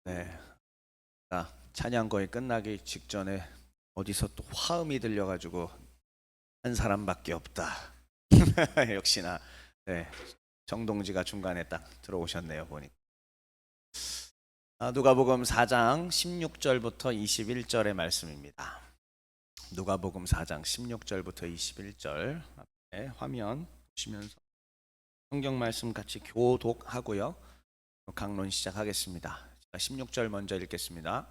네. 찬양 거의 끝나기 직전에 어디서 또 화음이 들려가지고 한 사람밖에 없다. 역시나 네, 정동지가 중간에 딱 들어오셨네요 보니. 누가복음 4장 16절부터 21절의 말씀입니다. 누가복음 4장 16절부터 21절 앞에 화면 보시면서 성경 말씀 같이 교독하고요. 강론 시작하겠습니다. 16절 먼저 읽겠습니다.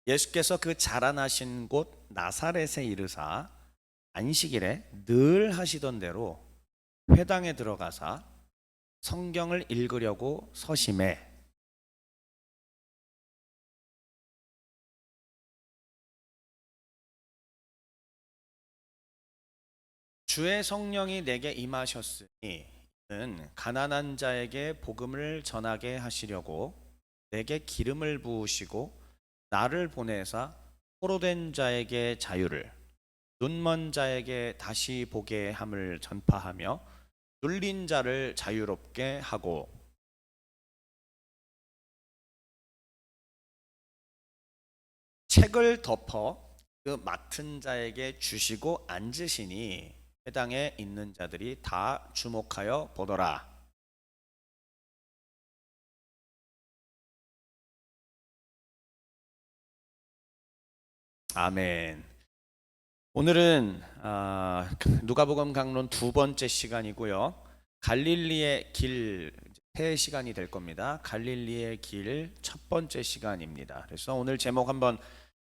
예수께서 그 자라나신 곳 나사렛에 이르사 안식일에 늘 하시던 대로 회당에 들어가사 성경을 읽으려고 서심해 주의 성령이 내게 임하셨으니 이는 가난한 자에게 복음을 전하게 하시려고 내게 기름을 부으시고 나를 보내사 포로된 자에게 자유를 눈먼 자에게 다시 보게 함을 전파하며 눌린 자를 자유롭게 하고 책을 덮어 그 맡은 자에게 주시고 앉으시니 회당에 있는 자들이 다 주목하여 보더라. 아멘. 오늘은 누가복음 강론 두 번째 시간이고요. 갈릴리의 길 새 시간이 될 겁니다. 갈릴리의 길 첫 번째 시간입니다. 그래서 오늘 제목 한번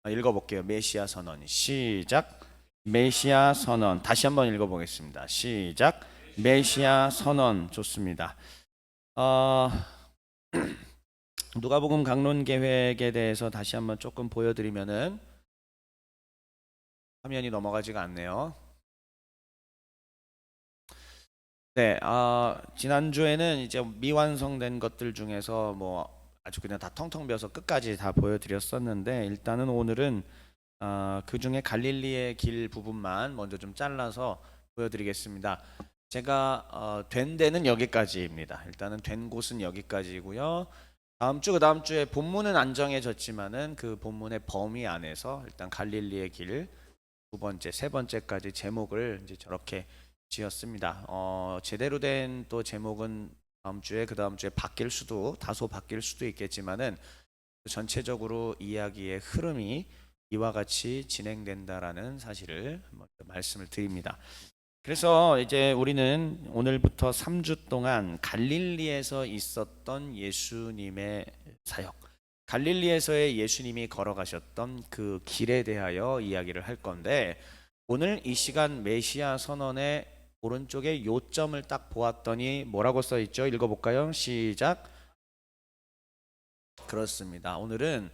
읽어볼게요. 메시아 선언. 시작. 메시아 선언. 다시 한번 읽어보겠습니다. 시작. 메시아 선언. 좋습니다. 누가복음 강론 계획에 대해서 다시 한번 조금 보여드리면은 화면이 넘어가지가 않네요. 네, 지난주에는 이제 미완성된 것들 중에서 뭐 아주 그냥 다 텅텅 비어서 끝까지 다 보여드렸었는데 일단은 오늘은 그 중에 갈릴리의 길 부분만 먼저 좀 잘라서 보여드리겠습니다. 제가 된 데는 여기까지입니다. 일단은 된 곳은 여기까지고요. 그 다음 주에 본문은 안 정해졌지만은 그 본문의 범위 안에서 일단 갈릴리의 길 두 번째, 세 번째까지 제목을 이제 저렇게 지었습니다. 제대로 된 또 제목은 다음 주에 그 다음 주에 다소 바뀔 수도 있겠지만은 전체적으로 이야기의 흐름이 이와 같이 진행된다라는 사실을 먼저 말씀을 드립니다. 그래서 이제 우리는 오늘부터 3주 동안 갈릴리에서 있었던 예수님의 사역, 갈릴리에서의 예수님이 걸어가셨던 그 길에 대하여 이야기를 할 건데 오늘 이 시간 메시아 선언의 오른쪽에 요점을 딱 보았더니 뭐라고 써 있죠? 읽어볼까요? 시작. 그렇습니다. 오늘은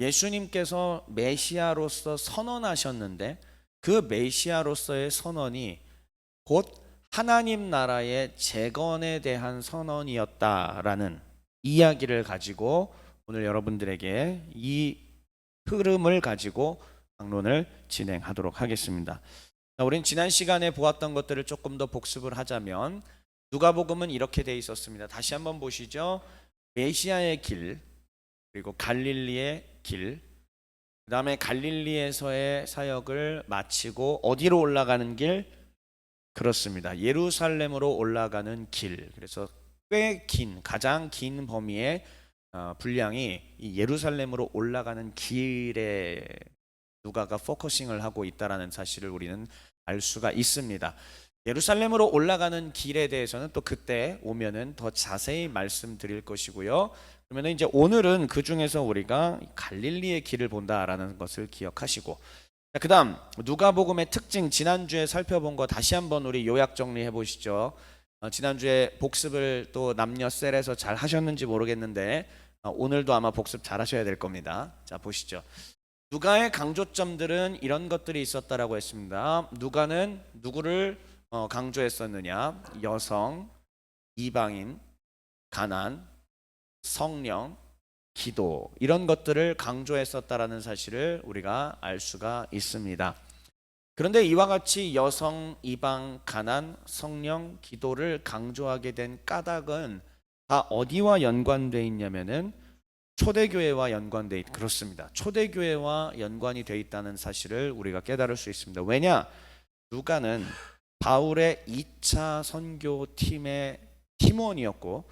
예수님께서 메시아로서 선언하셨는데 그 메시아로서의 선언이 곧 하나님 나라의 재건에 대한 선언이었다라는 이야기를 가지고 오늘 여러분들에게 이 흐름을 가지고 강론을 진행하도록 하겠습니다. 우린 지난 시간에 보았던 것들을 조금 더 복습을 하자면 누가복음은 이렇게 돼 있었습니다. 다시 한번 보시죠. 메시아의 길, 그리고 갈릴리의 길, 그 다음에 갈릴리에서의 사역을 마치고 어디로 올라가는 길? 그렇습니다. 예루살렘으로 올라가는 길. 그래서 꽤 긴, 가장 긴 범위의 분량이 이 예루살렘으로 올라가는 길에 누가가 포커싱을 하고 있다라는 사실을 우리는 알 수가 있습니다. 예루살렘으로 올라가는 길에 대해서는 또 그때 오면은 더 자세히 말씀드릴 것이고요. 그러면 이제 오늘은 그 중에서 우리가 갈릴리의 길을 본다라는 것을 기억하시고, 그 다음 누가복음의 특징 지난주에 살펴본 거 다시 한번 우리 요약 정리해 보시죠. 지난주에 복습을 또 남녀 셀에서 잘 하셨는지 모르겠는데 오늘도 아마 복습 잘 하셔야 될 겁니다. 자, 보시죠. 누가의 강조점들은 이런 것들이 있었다라고 했습니다. 누가는 누구를 강조했었느냐? 여성, 이방인, 가난, 성령, 기도, 이런 것들을 강조했었다라는 사실을 우리가 알 수가 있습니다. 그런데 이와 같이 여성, 이방, 가난, 성령, 기도를 강조하게 된 까닭은 다 어디와 연관되어 있냐면은 초대교회와 연관돼 그렇습니다. 초대교회와 연관이 돼 있다는 사실을 우리가 깨달을 수 있습니다. 왜냐? 누가는 바울의 2차 선교팀의 팀원이었고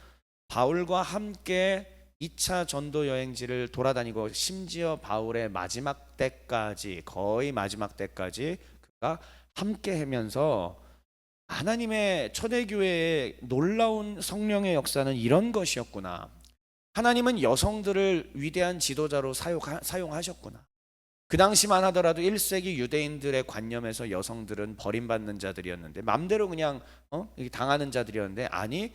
바울과 함께 2차 전도 여행지를 돌아다니고 심지어 바울의 마지막 때까지 거의 마지막 때까지 그가 함께 하면서 하나님의 초대교회의 놀라운 성령의 역사는 이런 것이었구나. 하나님은 여성들을 위대한 지도자로 사용하셨구나. 그 당시만 하더라도 1세기 유대인들의 관념에서 여성들은 버림받는 자들이었는데 맘대로 그냥 당하는 자들이었는데 아니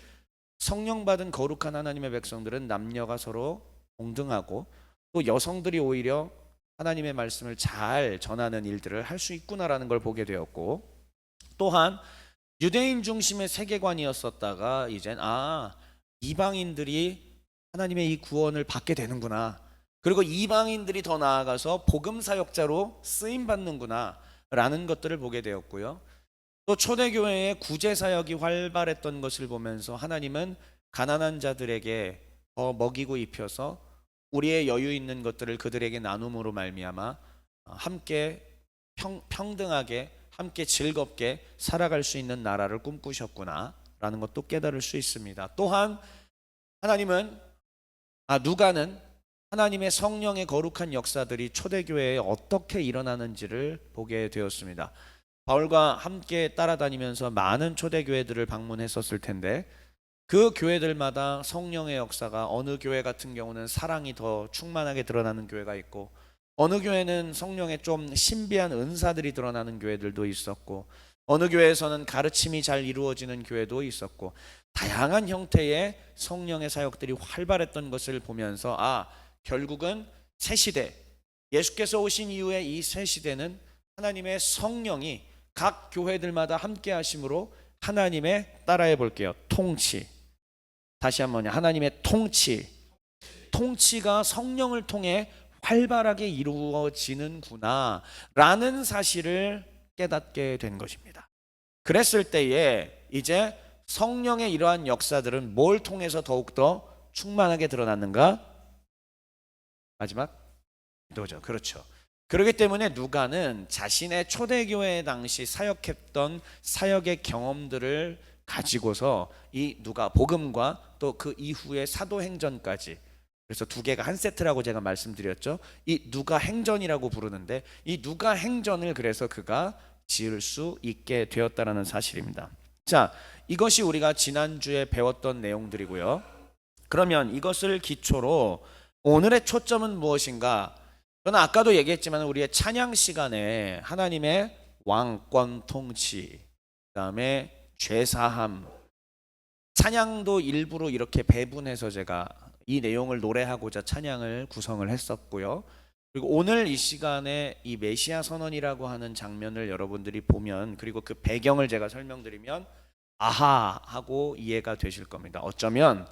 성령 받은 거룩한 하나님의 백성들은 남녀가 서로 동등하고 또 여성들이 오히려 하나님의 말씀을 잘 전하는 일들을 할 수 있구나라는 걸 보게 되었고 또한 유대인 중심의 세계관이었었다가 이젠 이방인들이 하나님의 이 구원을 받게 되는구나. 그리고 이방인들이 더 나아가서 복음 사역자로 쓰임 받는구나 라는 것들을 보게 되었고요. 또 초대교회의 구제 사역이 활발했던 것을 보면서 하나님은 가난한 자들에게 더 먹이고 입혀서 우리의 여유 있는 것들을 그들에게 나눔으로 말미암아 함께 평등하게 함께 즐겁게 살아갈 수 있는 나라를 꿈꾸셨구나 라는 것도 깨달을 수 있습니다. 또한 누가는 하나님의 성령의 거룩한 역사들이 초대교회에 어떻게 일어나는지를 보게 되었습니다. 바울과 함께 따라다니면서 많은 초대교회들을 방문했었을 텐데 그 교회들마다 성령의 역사가 어느 교회 같은 경우는 사랑이 더 충만하게 드러나는 교회가 있고 어느 교회는 성령의 좀 신비한 은사들이 드러나는 교회들도 있었고 어느 교회에서는 가르침이 잘 이루어지는 교회도 있었고 다양한 형태의 성령의 사역들이 활발했던 것을 보면서 결국은 새 시대 예수께서 오신 이후에 이 새 시대는 하나님의 성령이 각 교회들마다 함께 하심으로 하나님의 따라해 볼게요. 통치. 다시 한번 하나님의 통치가 성령을 통해 활발하게 이루어지는구나 라는 사실을 깨닫게 된 것입니다. 그랬을 때에 이제 성령의 이러한 역사들은 뭘 통해서 더욱더 충만하게 드러났는가? 마지막 기도죠. 그렇죠. 그렇기 때문에 누가는 자신의 초대교회 당시 사역했던 사역의 경험들을 가지고서 이 누가 복음과 또 그 이후의 사도행전까지 그래서 두 개가 한 세트라고 제가 말씀드렸죠. 이 누가 행전이라고 부르는데 이 누가 행전을 그래서 그가 지을 수 있게 되었다라는 사실입니다. 자, 이것이 우리가 지난주에 배웠던 내용들이고요. 그러면 이것을 기초로 오늘의 초점은 무엇인가? 저는 아까도 얘기했지만 우리의 찬양 시간에 하나님의 왕권 통치, 그다음에 죄사함, 찬양도 일부러 이렇게 배분해서 제가 이 내용을 노래하고자 찬양을 구성을 했었고요. 그리고 오늘 이 시간에 이 메시아 선언이라고 하는 장면을 여러분들이 보면 그리고 그 배경을 제가 설명드리면 아하 하고 이해가 되실 겁니다. 어쩌면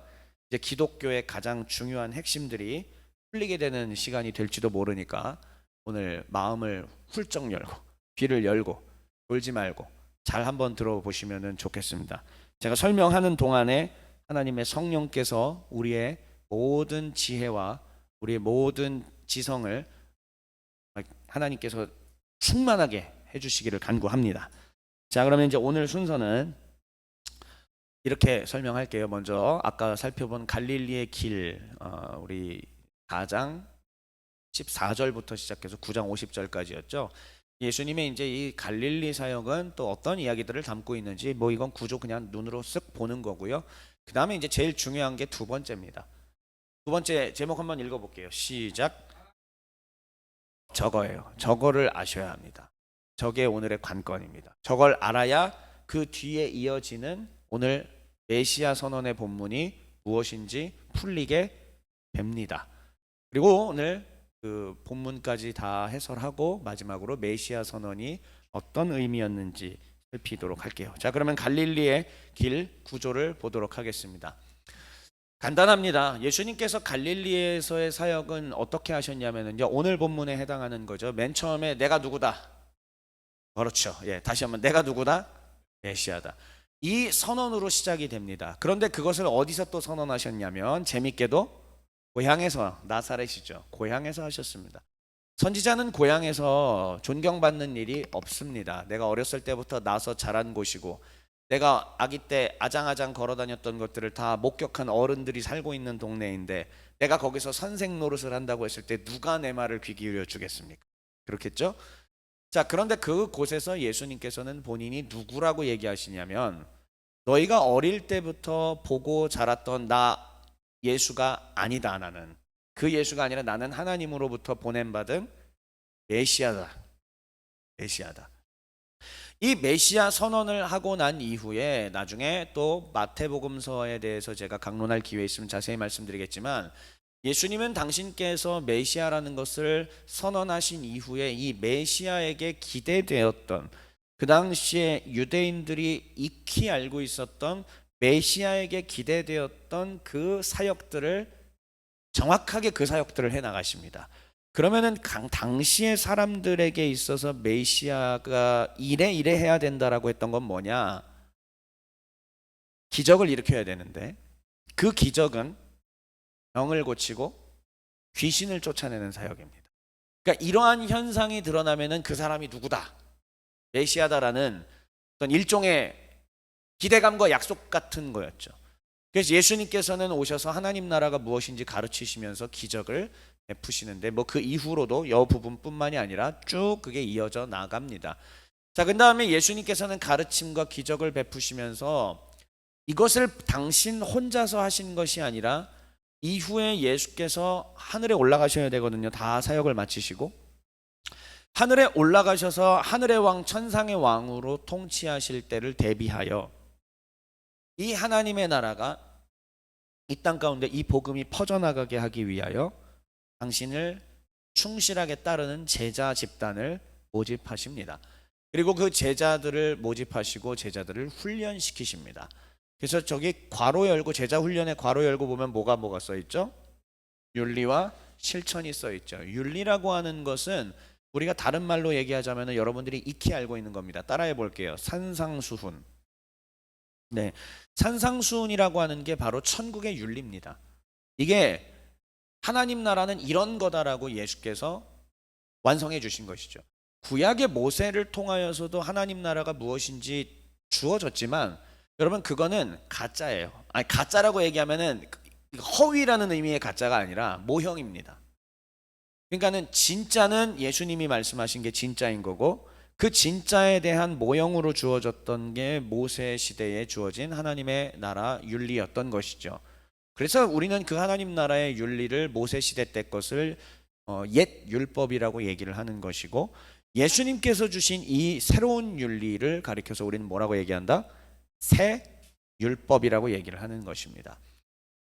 이제 기독교의 가장 중요한 핵심들이 풀리게 되는 시간이 될지도 모르니까 오늘 마음을 훌쩍 열고 귀를 열고 졸지 말고 잘 한번 들어보시면 좋겠습니다. 제가 설명하는 동안에 하나님의 성령께서 우리의 모든 지혜와 우리의 모든 지성을 하나님께서 충만하게 해주시기를 간구합니다. 자, 그러면 이제 오늘 순서는 이렇게 설명할게요. 먼저 아까 살펴본 갈릴리의 길 우리 4장 14절부터 시작해서 9장 50절까지였죠. 예수님의 이제 이 갈릴리 사역은 또 어떤 이야기들을 담고 있는지 이건 구조 그냥 눈으로 쓱 보는 거고요. 그 다음에 이제 제일 중요한 게 두 번째입니다. 두 번째 제목 한번 읽어볼게요. 시작. 저거예요. 저거를 아셔야 합니다. 저게 오늘의 관건입니다. 저걸 알아야 그 뒤에 이어지는 오늘 메시아 선언의 본문이 무엇인지 풀리게 됩니다. 그리고 오늘 그 본문까지 다 해설하고 마지막으로 메시아 선언이 어떤 의미였는지 살피도록 할게요. 자, 그러면 갈릴리의 길 구조를 보도록 하겠습니다. 간단합니다. 예수님께서 갈릴리에서의 사역은 어떻게 하셨냐면요. 오늘 본문에 해당하는 거죠. 맨 처음에 내가 누구다. 그렇죠. 다시 한번 내가 누구다? 메시아다. 이 선언으로 시작이 됩니다. 그런데 그것을 어디서 또 선언하셨냐면 재밌게도 고향에서, 나사렛이죠. 고향에서 하셨습니다. 선지자는 고향에서 존경받는 일이 없습니다. 내가 어렸을 때부터 나서 자란 곳이고 내가 아기 때 아장아장 걸어 다녔던 것들을 다 목격한 어른들이 살고 있는 동네인데 내가 거기서 선생 노릇을 한다고 했을 때 누가 내 말을 귀 기울여 주겠습니까? 그렇겠죠? 자, 그런데 그곳에서 예수님께서는 본인이 누구라고 얘기하시냐면 너희가 어릴 때부터 보고 자랐던 나 예수가 아니다. 나는 그 예수가 아니라 나는 하나님으로부터 보냄받은 메시아다. 메시아다. 이 메시아 선언을 하고 난 이후에 나중에 또 마태복음서에 대해서 제가 강론할 기회 있으면 자세히 말씀드리겠지만 예수님은 당신께서 메시아라는 것을 선언하신 이후에 이 메시아에게 기대되었던 그 당시에 유대인들이 익히 알고 있었던 메시아에게 기대되었던 그 사역들을 정확하게 그 사역들을 해 나가십니다. 그러면은 당시의 사람들에게 있어서 메시아가 이래 해야 된다라고 했던 건 뭐냐? 기적을 일으켜야 되는데 그 기적은 병을 고치고 귀신을 쫓아내는 사역입니다. 그러니까 이러한 현상이 드러나면은 그 사람이 누구다? 메시아다라는 어떤 일종의 기대감과 약속 같은 거였죠. 그래서 예수님께서는 오셔서 하나님 나라가 무엇인지 가르치시면서 기적을 베푸시는데 뭐 그 이후로도 여 부분뿐만이 아니라 쭉 그게 이어져 나갑니다. 자, 그 다음에 예수님께서는 가르침과 기적을 베푸시면서 이것을 당신 혼자서 하신 것이 아니라 이후에 예수께서 하늘에 올라가셔야 되거든요. 다 사역을 마치시고 하늘에 올라가셔서 하늘의 왕 천상의 왕으로 통치하실 때를 대비하여 이 하나님의 나라가 이 땅 가운데 이 복음이 퍼져나가게 하기 위하여 당신을 충실하게 따르는 제자 집단을 모집하십니다. 그리고 그 제자들을 모집하시고 제자들을 훈련시키십니다. 그래서 저기 괄호 열고 제자 훈련에 괄호 열고 보면 뭐가 써 있죠? 윤리와 실천이 써 있죠. 윤리라고 하는 것은 우리가 다른 말로 얘기하자면 여러분들이 익히 알고 있는 겁니다. 따라해 볼게요. 산상수훈. 네, 산상수훈이라고 하는 게 바로 천국의 윤리입니다. 이게 하나님 나라는 이런 거다라고 예수께서 완성해 주신 것이죠. 구약의 모세를 통하여서도 하나님 나라가 무엇인지 주어졌지만 여러분 그거는 가짜예요. 아니 가짜라고 얘기하면은 허위라는 의미의 가짜가 아니라 모형입니다. 그러니까는 진짜는 예수님이 말씀하신 게 진짜인 거고 그 진짜에 대한 모형으로 주어졌던 게 모세 시대에 주어진 하나님의 나라 윤리였던 것이죠. 그래서 우리는 그 하나님 나라의 윤리를 모세 시대 때 것을 옛 율법이라고 얘기를 하는 것이고 예수님께서 주신 이 새로운 윤리를 가리켜서 우리는 뭐라고 얘기한다? 새 율법이라고 얘기를 하는 것입니다.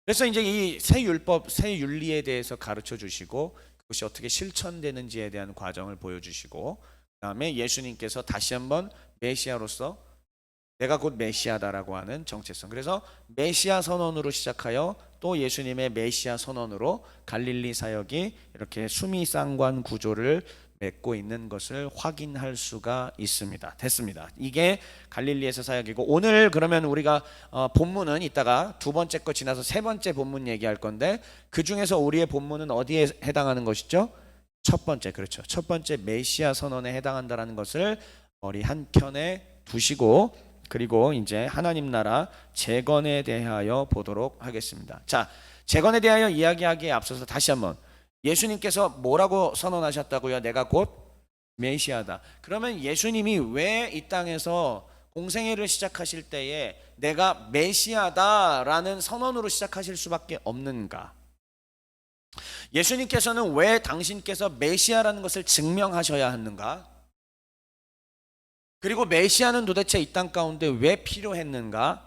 그래서 이제 이 새 율법, 새 윤리에 대해서 가르쳐 주시고 그것이 어떻게 실천되는지에 대한 과정을 보여주시고 그다음에 예수님께서 다시 한번 메시아로서 내가 곧 메시아다라고 하는 정체성. 그래서 메시아 선언으로 시작하여 또 예수님의 메시아 선언으로 갈릴리 사역이 이렇게 수미상관 구조를 맺고 있는 것을 확인할 수가 있습니다. 됐습니다. 이게 갈릴리에서 사역이고 오늘 그러면 우리가 본문은 이따가 두 번째 거 지나서 세 번째 본문 얘기할 건데 그 중에서 우리의 본문은 어디에 해당하는 것이죠? 첫 번째, 그렇죠. 첫 번째 메시아 선언에 해당한다라는 것을 머리 한켠에 두시고 그리고 이제 하나님 나라 재건에 대하여 보도록 하겠습니다. 자, 재건에 대하여 이야기하기에 앞서서 다시 한번 예수님께서 뭐라고 선언하셨다고요? 내가 곧 메시아다. 그러면 예수님이 왜 이 땅에서 공생애를 시작하실 때에 내가 메시아다라는 선언으로 시작하실 수밖에 없는가? 예수님께서는 왜 당신께서 메시아라는 것을 증명하셔야 하는가? 그리고 메시아는 도대체 이 땅 가운데 왜 필요했는가를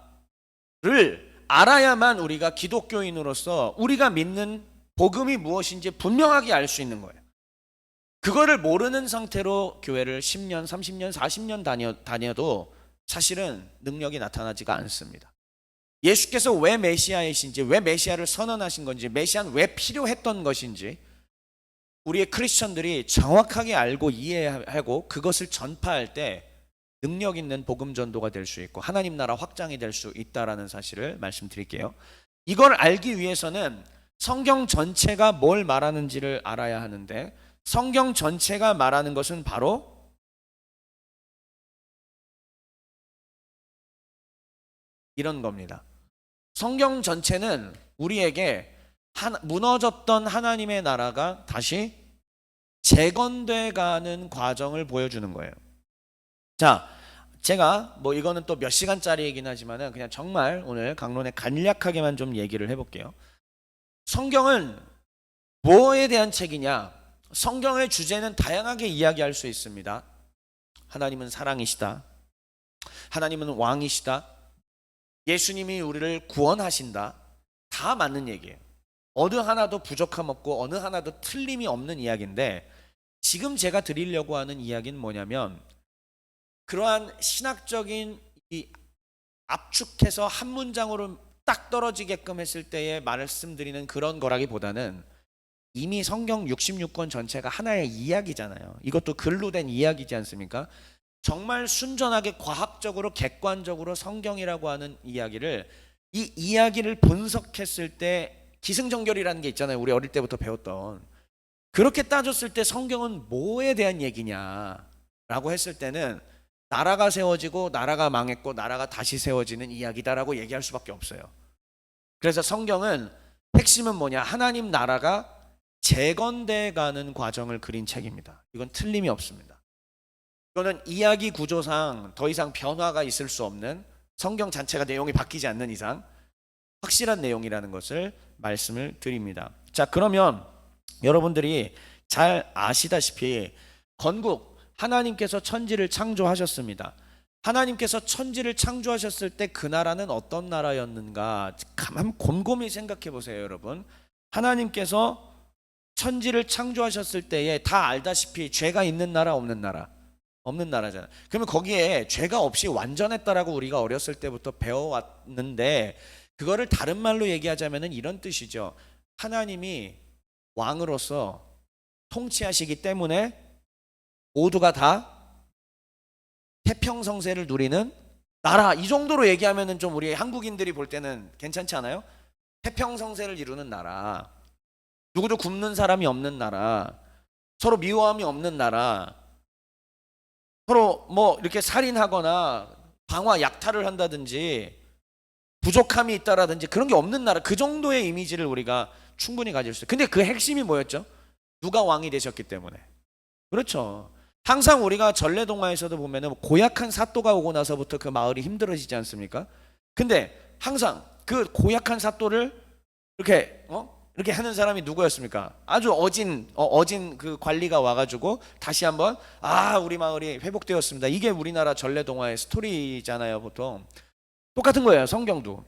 알아야만 우리가 기독교인으로서 우리가 믿는 복음이 무엇인지 분명하게 알 수 있는 거예요. 그거를 모르는 상태로 교회를 10년, 30년, 40년 다녀도 사실은 능력이 나타나지가 않습니다. 예수께서 왜 메시아이신지, 왜 메시아를 선언하신 건지, 메시아는 왜 필요했던 것인지 우리의 크리스천들이 정확하게 알고 이해하고 그것을 전파할 때 능력 있는 복음 전도가 될 수 있고 하나님 나라 확장이 될 수 있다라는 사실을 말씀드릴게요. 이걸 알기 위해서는 성경 전체가 뭘 말하는지를 알아야 하는데, 성경 전체가 말하는 것은 바로 이런 겁니다. 성경 전체는 우리에게 무너졌던 하나님의 나라가 다시 재건돼 가는 과정을 보여주는 거예요. 자, 제가 뭐 이거는 또 몇 시간짜리이긴 하지만은 그냥 정말 오늘 강론에 간략하게만 좀 얘기를 해볼게요. 성경은 뭐에 대한 책이냐? 성경의 주제는 다양하게 이야기할 수 있습니다. 하나님은 사랑이시다. 하나님은 왕이시다. 예수님이 우리를 구원하신다. 다 맞는 얘기예요. 어느 하나도 부족함 없고 어느 하나도 틀림이 없는 이야기인데, 지금 제가 드리려고 하는 이야기는 뭐냐면, 그러한 신학적인 이 압축해서 한 문장으로 딱 떨어지게끔 했을 때에 말씀드리는 그런 거라기보다는, 이미 성경 66권 전체가 하나의 이야기잖아요. 이것도 글로 된 이야기지 않습니까? 정말 순전하게 과학적으로 객관적으로 성경이라고 하는 이야기를, 이 이야기를 분석했을 때 기승전결이라는 게 있잖아요. 우리 어릴 때부터 배웠던. 그렇게 따졌을 때 성경은 뭐에 대한 얘기냐라고 했을 때는, 나라가 세워지고 나라가 망했고 나라가 다시 세워지는 이야기다라고 얘기할 수밖에 없어요. 그래서 성경은 핵심은 뭐냐? 하나님 나라가 재건돼 가는 과정을 그린 책입니다. 이건 틀림이 없습니다. 이거는 이야기 구조상 더 이상 변화가 있을 수 없는, 성경 자체가 내용이 바뀌지 않는 이상 확실한 내용이라는 것을 말씀을 드립니다. 자, 그러면 여러분들이 잘 아시다시피 건국, 하나님께서 천지를 창조하셨습니다. 하나님께서 천지를 창조하셨을 때 그 나라는 어떤 나라였는가 한번 곰곰이 생각해 보세요, 여러분. 하나님께서 천지를 창조하셨을 때에 다 알다시피 죄가 있는 나라, 없는 나라? 없는 나라잖아요. 그러면 거기에 죄가 없이 완전했다라고 우리가 어렸을 때부터 배워왔는데, 그거를 다른 말로 얘기하자면 이런 뜻이죠. 하나님이 왕으로서 통치하시기 때문에 모두가 다 태평성세를 누리는 나라, 이 정도로 얘기하면 좀 우리 한국인들이 볼 때는 괜찮지 않아요? 태평성세를 이루는 나라, 누구도 굶는 사람이 없는 나라, 서로 미워함이 없는 나라, 서로 뭐 이렇게 살인하거나 방화 약탈을 한다든지 부족함이 있다라든지 그런 게 없는 나라, 그 정도의 이미지를 우리가 충분히 가질 수 있어요. 근데 그 핵심이 뭐였죠? 누가 왕이 되셨기 때문에. 그렇죠. 항상 우리가 전래동화에서도 보면은 고약한 사또가 오고 나서부터 그 마을이 힘들어지지 않습니까? 근데 항상 그 고약한 사또를 이렇게 하는 사람이 누구였습니까? 아주 어진 그 관리가 와가지고 다시 한번 우리 마을이 회복되었습니다. 이게 우리나라 전래동화의 스토리잖아요, 보통. 똑같은 거예요, 성경도.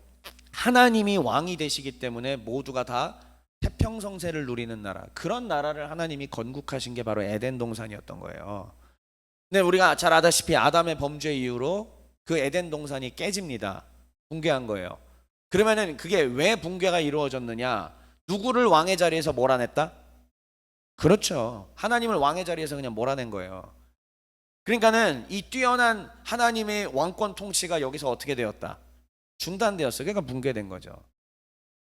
하나님이 왕이 되시기 때문에 모두가 다 태평성세를 누리는 나라, 그런 나라를 하나님이 건국하신 게 바로 에덴 동산이었던 거예요. 근데 우리가 잘 아다시피 아담의 범죄 이후로 그 에덴 동산이 깨집니다. 붕괴한 거예요. 그러면은 그게 왜 붕괴가 이루어졌느냐? 누구를 왕의 자리에서 몰아냈다? 그렇죠. 하나님을 왕의 자리에서 그냥 몰아낸 거예요. 그러니까는 이 뛰어난 하나님의 왕권 통치가 여기서 어떻게 되었다? 중단되었어요. 그러니까 붕괴된 거죠.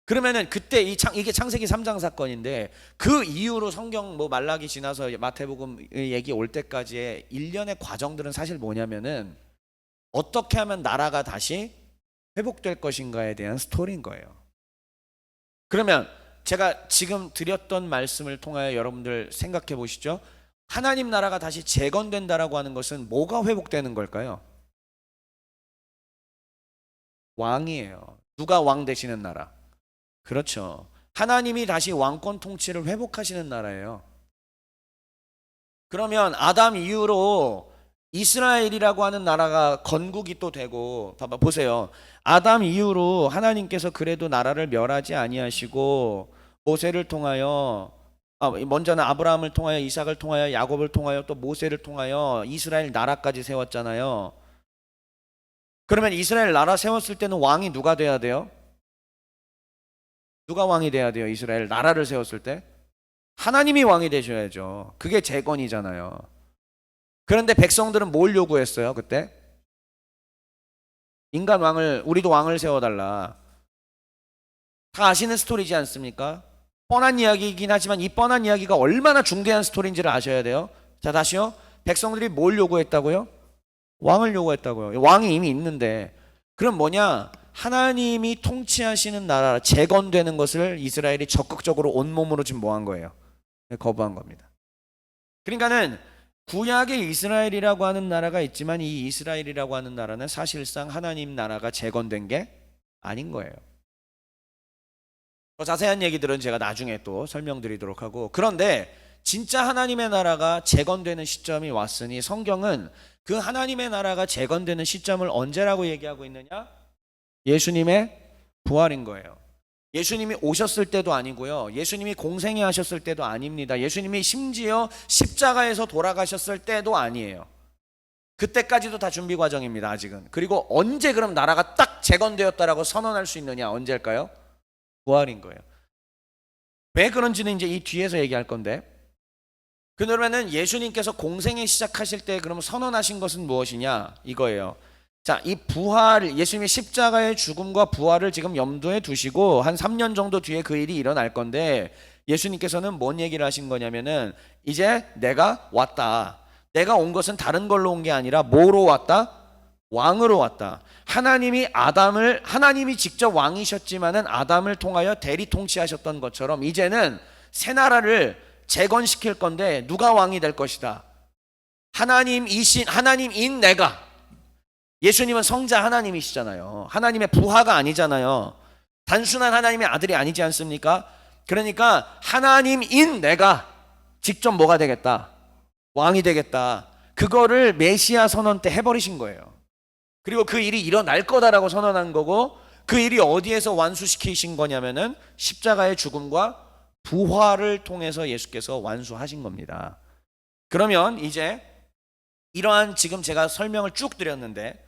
그러면은 그때 이게 창세기 3장 사건인데, 그 이후로 성경 뭐 말라기 지나서 마태복음 얘기 올 때까지의 일련의 과정들은 사실 뭐냐면은, 어떻게 하면 나라가 다시 회복될 것인가에 대한 스토리인 거예요. 그러면 제가 지금 드렸던 말씀을 통하여 여러분들 생각해 보시죠. 하나님 나라가 다시 재건된다라고 하는 것은 뭐가 회복되는 걸까요? 왕이에요. 누가 왕 되시는 나라? 그렇죠. 하나님이 다시 왕권 통치를 회복하시는 나라예요. 그러면 아담 이후로 이스라엘이라고 하는 나라가 건국이 또 되고, 봐봐 보세요. 아담 이후로 하나님께서 그래도 나라를 멸하지 아니하시고 모세를 통하여, 먼저는 아브라함을 통하여, 이삭을 통하여, 야곱을 통하여, 또 모세를 통하여 이스라엘 나라까지 세웠잖아요. 그러면 이스라엘 나라 세웠을 때는 왕이 누가 돼야 돼요? 누가 왕이 돼야 돼요? 이스라엘 나라를 세웠을 때 하나님이 왕이 되셔야죠. 그게 재건이잖아요. 그런데 백성들은 뭘 요구했어요? 그때 인간 왕을, 우리도 왕을 세워달라. 다 아시는 스토리지 않습니까? 뻔한 이야기이긴 하지만 이 뻔한 이야기가 얼마나 중대한 스토리인지를 아셔야 돼요. 자, 다시요. 백성들이 뭘 요구했다고요? 왕을 요구했다고요. 왕이 이미 있는데. 그럼 뭐냐? 하나님이 통치하시는 나라, 재건되는 것을 이스라엘이 적극적으로 온몸으로 지금 뭐 한 거예요? 거부한 겁니다. 그러니까는 구약의 이스라엘이라고 하는 나라가 있지만 이 이스라엘이라고 하는 나라는 사실상 하나님 나라가 재건된 게 아닌 거예요. 더 자세한 얘기들은 제가 나중에 또 설명드리도록 하고, 그런데 진짜 하나님의 나라가 재건되는 시점이 왔으니 성경은 그 하나님의 나라가 재건되는 시점을 언제라고 얘기하고 있느냐? 예수님의 부활인 거예요. 예수님이 오셨을 때도 아니고요. 예수님이 공생애 하셨을 때도 아닙니다. 예수님이 심지어 십자가에서 돌아가셨을 때도 아니에요. 그때까지도 다 준비 과정입니다. 아직은. 그리고 언제 그럼 나라가 딱 재건되었다라고 선언할 수 있느냐? 언제일까요? 부활인 거예요. 왜 그런지는 이제 이 뒤에서 얘기할 건데, 그러면은 예수님께서 공생애 시작하실 때 그러면 선언하신 것은 무엇이냐? 이거예요. 자, 이 부활, 예수님의 십자가의 죽음과 부활을 지금 염두에 두시고 한 3년 정도 뒤에 그 일이 일어날 건데, 예수님께서는 뭔 얘기를 하신 거냐면은 이제 내가 왔다. 내가 온 것은 다른 걸로 온 게 아니라 뭐로 왔다? 왕으로 왔다. 하나님이 직접 왕이셨지만은 아담을 통하여 대리 통치하셨던 것처럼 이제는 새 나라를 재건시킬 건데 누가 왕이 될 것이다? 하나님인 내가. 예수님은 성자 하나님이시잖아요. 하나님의 부하가 아니잖아요. 단순한 하나님의 아들이 아니지 않습니까? 그러니까 하나님인 내가 직접 뭐가 되겠다? 왕이 되겠다. 그거를 메시아 선언 때 해버리신 거예요. 그리고 그 일이 일어날 거다라고 선언한 거고, 그 일이 어디에서 완수시키신 거냐면은 십자가의 죽음과 부활을 통해서 예수께서 완수하신 겁니다. 그러면 이제 이러한 지금 제가 설명을 쭉 드렸는데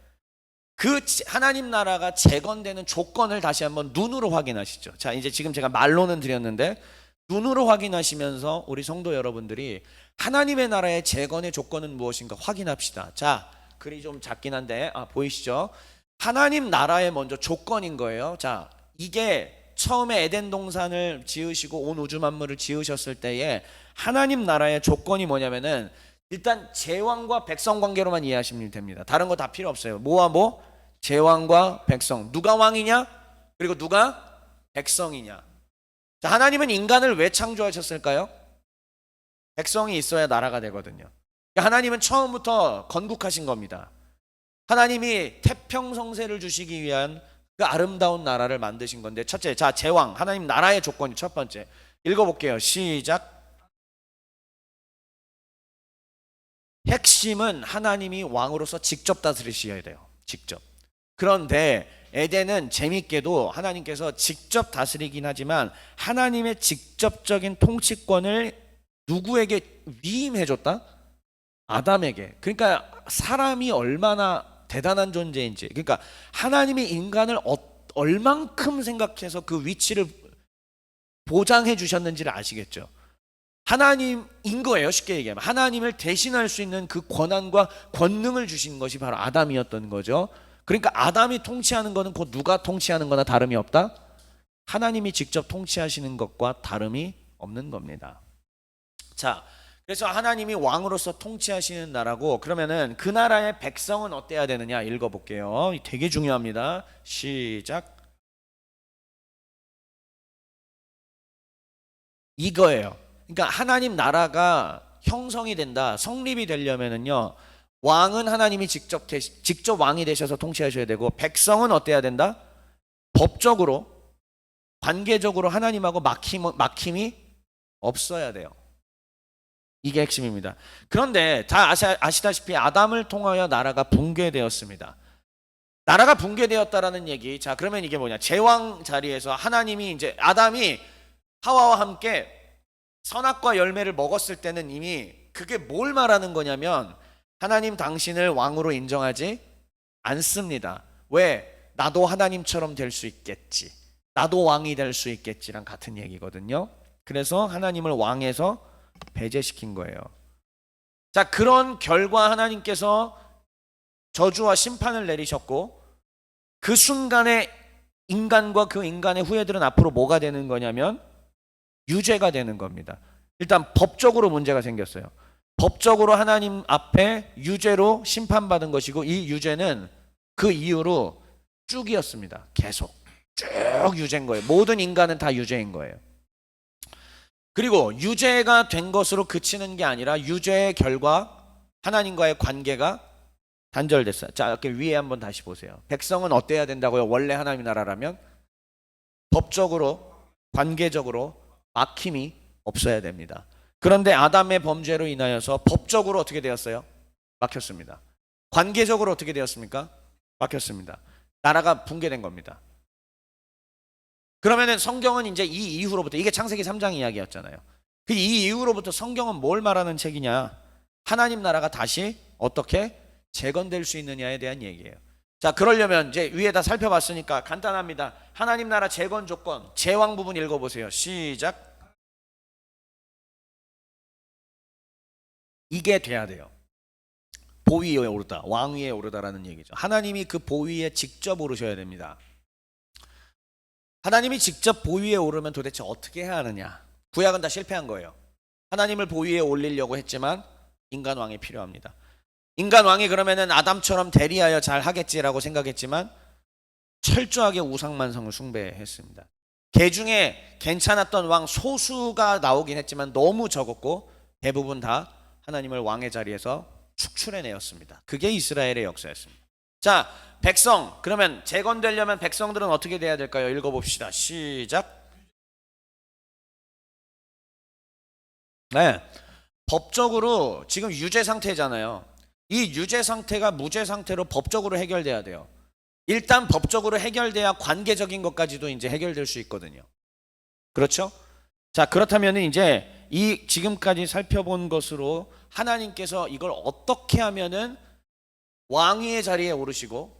그 하나님 나라가 재건되는 조건을 다시 한번 눈으로 확인하시죠. 자, 이제 지금 제가 말로는 드렸는데 눈으로 확인하시면서 우리 성도 여러분들이 하나님의 나라의 재건의 조건은 무엇인가 확인합시다. 자, 글이 좀 작긴 한데 보이시죠? 하나님 나라의 먼저 조건인 거예요. 자, 이게 처음에 에덴 동산을 지으시고 온 우주 만물을 지으셨을 때에 하나님 나라의 조건이 뭐냐면은 일단 제왕과 백성 관계로만 이해하시면 됩니다. 다른 거 다 필요 없어요. 뭐와 뭐? 제왕과 백성. 누가 왕이냐? 그리고 누가 백성이냐? 자, 하나님은 인간을 왜 창조하셨을까요? 백성이 있어야 나라가 되거든요. 하나님은 처음부터 건국하신 겁니다. 하나님이 태평성세를 주시기 위한 그 아름다운 나라를 만드신 건데, 첫째, 자, 제왕, 하나님 나라의 조건이 첫 번째. 읽어볼게요. 시작. 핵심은 하나님이 왕으로서 직접 다스리셔야 돼요. 직접. 그런데 에덴은 재밌게도 하나님께서 직접 다스리긴 하지만 하나님의 직접적인 통치권을 누구에게 위임해줬다? 아담에게. 그러니까 사람이 얼마나 대단한 존재인지, 그러니까 하나님이 인간을 얼만큼 생각해서 그 위치를 보장해 주셨는지를 아시겠죠? 하나님인 거예요. 쉽게 얘기하면 하나님을 대신할 수 있는 그 권한과 권능을 주신 것이 바로 아담이었던 거죠. 그러니까 아담이 통치하는 것은 곧 누가 통치하는 거나 다름이 없다? 하나님이 직접 통치하시는 것과 다름이 없는 겁니다. 자, 그래서 하나님이 왕으로서 통치하시는 나라고, 그러면은 그 나라의 백성은 어때야 되느냐 읽어볼게요. 되게 중요합니다. 시작. 이거예요. 그러니까 하나님 나라가 형성이 된다, 성립이 되려면은요, 왕은 하나님이 직접 왕이 되셔서 통치하셔야 되고, 백성은 어때야 된다? 법적으로, 관계적으로 하나님하고 막힘이 없어야 돼요. 이게 핵심입니다. 그런데 다 아시다시피 아담을 통하여 나라가 붕괴되었습니다. 나라가 붕괴되었다라는 얘기. 자, 그러면 이게 뭐냐? 제왕 자리에서 하나님이 이제 아담이 하와와 함께 선악과 열매를 먹었을 때는 이미 그게 뭘 말하는 거냐면 하나님 당신을 왕으로 인정하지 않습니다. 왜? 나도 하나님처럼 될 수 있겠지. 나도 왕이 될 수 있겠지랑 같은 얘기거든요. 그래서 하나님을 왕에서 배제시킨 거예요. 자, 그런 결과 하나님께서 저주와 심판을 내리셨고, 그 순간에 인간과 그 인간의 후예들은 앞으로 뭐가 되는 거냐면 유죄가 되는 겁니다. 일단 법적으로 문제가 생겼어요. 법적으로 하나님 앞에 유죄로 심판받은 것이고, 이 유죄는 그 이후로 쭉이었습니다. 계속 쭉 유죄인 거예요. 모든 인간은 다 유죄인 거예요. 그리고 유죄가 된 것으로 그치는 게 아니라 유죄의 결과 하나님과의 관계가 단절됐어요. 자, 이렇게 위에 한번 다시 보세요. 백성은 어때야 된다고요? 원래 하나님 나라라면 법적으로, 관계적으로 막힘이 없어야 됩니다. 그런데 아담의 범죄로 인하여서 법적으로 어떻게 되었어요? 막혔습니다. 관계적으로 어떻게 되었습니까? 막혔습니다. 나라가 붕괴된 겁니다. 그러면은 성경은 이제 이 이후로부터, 이게 창세기 3장 이야기였잖아요. 그 이 이후로부터 성경은 뭘 말하는 책이냐? 하나님 나라가 다시 어떻게 재건될 수 있느냐에 대한 얘기예요. 자, 그러려면 이제 위에다 살펴봤으니까 간단합니다. 하나님 나라 재건 조건, 제왕 부분 읽어보세요. 시작. 이게 돼야 돼요. 보위에 오르다, 왕위에 오르다라는 얘기죠. 하나님이 그 보위에 직접 오르셔야 됩니다. 하나님이 직접 보위에 오르면 도대체 어떻게 해야 하느냐? 구약은 다 실패한 거예요. 하나님을 보위에 올리려고 했지만 인간 왕이 필요합니다. 인간 왕이 그러면은 아담처럼 대리하여 잘 하겠지라고 생각했지만 철저하게 우상만성을 숭배했습니다. 개 중에 괜찮았던 왕 소수가 나오긴 했지만 너무 적었고 대부분 다 하나님을 왕의 자리에서 축출해내었습니다. 그게 이스라엘의 역사였습니다. 자, 백성, 그러면 재건되려면 백성들은 어떻게 돼야 될까요? 읽어봅시다. 시작. 네, 법적으로 지금 유죄 상태잖아요. 이 유죄 상태가 무죄 상태로 법적으로 해결돼야 돼요. 일단 법적으로 해결돼야 관계적인 것까지도 이제 해결될 수 있거든요. 그렇죠? 자, 그렇다면 이제 이 지금까지 살펴본 것으로 하나님께서 이걸 어떻게 하면은 왕위의 자리에 오르시고